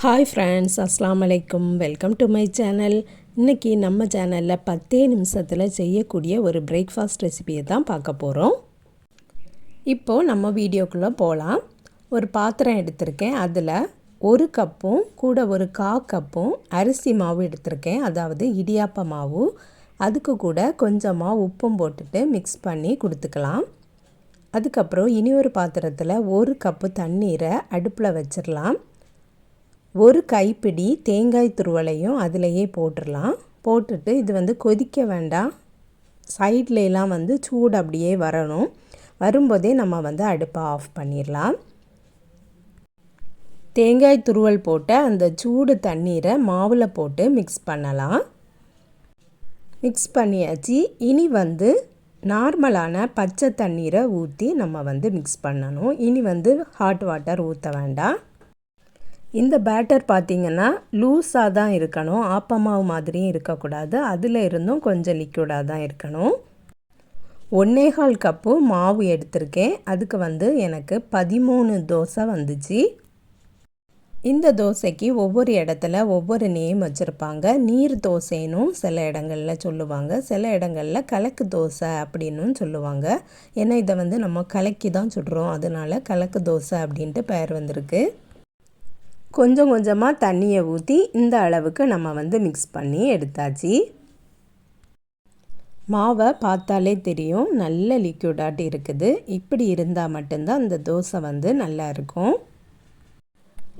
Hi friends, அஸ்ஸலாமு அலைக்கும். Welcome to my channel. இன்றைக்கி நம்ம சேனலில் 10 நிமிஷத்தில் செய்யக்கூடிய ஒரு பிரேக்ஃபாஸ்ட் ரெசிபியை தான் பார்க்க போகிறோம். இப்போது நம்ம வீடியோக்குள்ளே போகலாம். ஒரு பாத்திரம் எடுத்திருக்கேன். அதில் 1 கப்பும் கூட ஒரு 1/4 கப்பும் அரிசி மாவு எடுத்திருக்கேன், அதாவது இடியாப்ப மாவு. அதுக்கு கூட கொஞ்சமாக உப்பும் போட்டுட்டு மிக்ஸ் பண்ணி கொடுத்துக்கலாம். அதுக்கப்புறம் இனி ஒரு பாத்திரத்தில் 1 கப்பு தண்ணீரை அடுப்பில் வச்சிடலாம். ஒரு கைப்பிடி தேங்காய் துருவலையும் அதிலையே போட்டுடலாம். போட்டுட்டு இது கொதிக்க வேண்டாம், சைட்லாம் சூடு அப்படியே வரணும். வரும்போதே நம்ம அடுப்பை ஆஃப் பண்ணிடலாம். தேங்காய் துருவல் போட்ட அந்த சூடு தண்ணீரை மாவில் போட்டு மிக்ஸ் பண்ணலாம். மிக்ஸ் பண்ணியாச்சு. இனி நார்மலான பச்சை தண்ணீரை ஊற்றி நம்ம மிக்ஸ் பண்ணணும். இனி ஹாட் வாட்டர் ஊற்ற வேண்டாம். இந்த பேட்டர் பார்த்திங்கன்னா லூஸாக தான் இருக்கணும், ஆப்பமாவு மாதிரியும் இருக்கக்கூடாது. அதில் இருந்தும் கொஞ்சம் லிக்விடாக தான் இருக்கணும். 1/4 கப்பு மாவு எடுத்திருக்கேன். அதுக்கு எனக்கு 13 தோசை வந்துச்சு. இந்த தோசைக்கு ஒவ்வொரு இடத்துல ஒவ்வொரு நேம் வச்சுருப்பாங்க. நீர் தோசைன்னும் சில இடங்களில் சொல்லுவாங்க, சில இடங்களில் கலக்கு தோசை அப்படின்னும் சொல்லுவாங்க. ஏன்னா இதை நம்ம கலக்கி தான் சுடுறோம், அதனால் கலக்கு தோசை அப்படின்ட்டு பெயர் வந்திருக்கு. கொஞ்சம் கொஞ்சமாக தண்ணியை ஊற்றி இந்த அளவுக்கு நம்ம மிக்ஸ் பண்ணி எடுத்தாச்சு. மாவை பார்த்தாலே தெரியும், நல்ல லிக்விடாட்டி இருக்குது. இப்படி இருந்தால் மட்டும்தான் இந்த தோசை நல்லா இருக்கும்.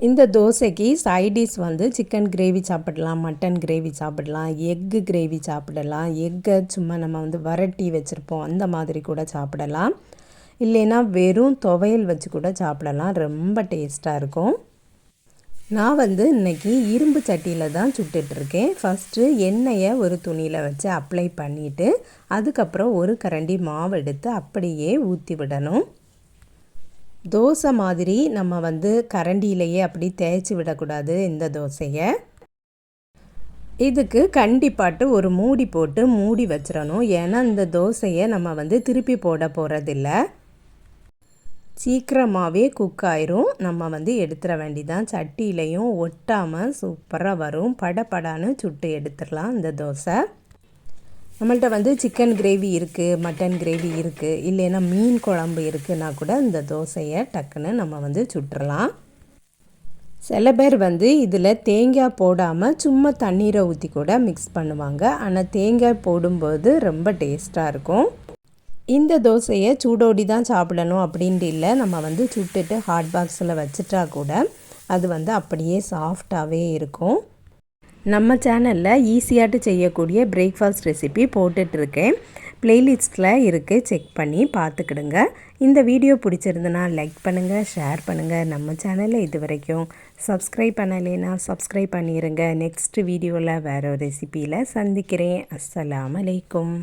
இந்த தோசைக்கு சைடிஷ் சிக்கன் கிரேவி சாப்பிடலாம், மட்டன் கிரேவி சாப்பிடலாம், எக்கு கிரேவி சாப்பிடலாம். எக்கை சும்மா நம்ம வரட்டி வச்சுருப்போம், அந்த மாதிரி கூட சாப்பிடலாம். இல்லைன்னா வெறும் துவையல் வச்சு கூட சாப்பிடலாம், ரொம்ப டேஸ்ட்டாக இருக்கும். நான் இன்றைக்கி இரும்பு சட்டியில் தான் சுட்டுட்ருக்கேன். ஃபஸ்ட்டு எண்ணெயை ஒரு துணியில் வச்சு அப்ளை பண்ணிவிட்டு அதுக்கப்புறம் ஒரு கரண்டி மாவு எடுத்து அப்படியே ஊற்றி விடணும். தோசை மாதிரி நம்ம கரண்டியிலேயே அப்படி தேய்ச்சி விடக்கூடாது இந்த தோசையை. இதுக்கு கண்டிப்பாட்டு ஒரு மூடி போட்டு மூடி வச்சிடணும். ஏன்னா இந்த தோசையை நம்ம திருப்பி போட போகிறதில்ல, சீக்கிரமாகவே குக் ஆயிரும். நம்ம எடுத்துட வேண்டிதான். சட்டியிலையும் ஒட்டாமல் சூப்பராக வரும். படப்படான்னு சுட்டு எடுத்துடலாம் இந்த தோசை. நம்மள்ட்ட சிக்கன் கிரேவி இருக்குது, மட்டன் கிரேவி இருக்குது, இல்லைன்னா மீன் குழம்பு இருக்குன்னா கூட இந்த தோசையை டக்குன்னு நம்ம சுட்டுடலாம். சில பேர் இதில் தேங்காய் போடாமல் சும்மா தண்ணீரை ஊற்றி கூட மிக்ஸ் பண்ணுவாங்க. ஆனால் தேங்காய் போடும்போது ரொம்ப டேஸ்ட்டாக இருக்கும். இந்த தோசையை சூடோடி தான் சாப்பிடணும் அப்படின்ட்டு இல்லை, நம்ம சுட்டுட்டு ஹாட் பாக்ஸில் வச்சுட்டா கூட அது அப்படியே சாஃப்டாகவே இருக்கும். நம்ம சேனலில் ஈஸியாட்டு செய்யக்கூடிய பிரேக்ஃபாஸ்ட் ரெசிபி போட்டுட்ருக்கேன், ப்ளேலிஸ்ட்டில் இருக்குது, செக் பண்ணி பார்த்துக்கிடுங்க. இந்த வீடியோ பிடிச்சிருந்துன்னா லைக் பண்ணுங்கள், ஷேர் பண்ணுங்கள். நம்ம சேனலில் இது வரைக்கும் சப்ஸ்கிரைப் பண்ணலைன்னா சப்ஸ்கிரைப் பண்ணிடுங்க. நெக்ஸ்ட் வீடியோவில் வேறு ஒரு ரெசிப்பியில் சந்திக்கிறேன். அஸ்ஸலாமு அலைக்கும்.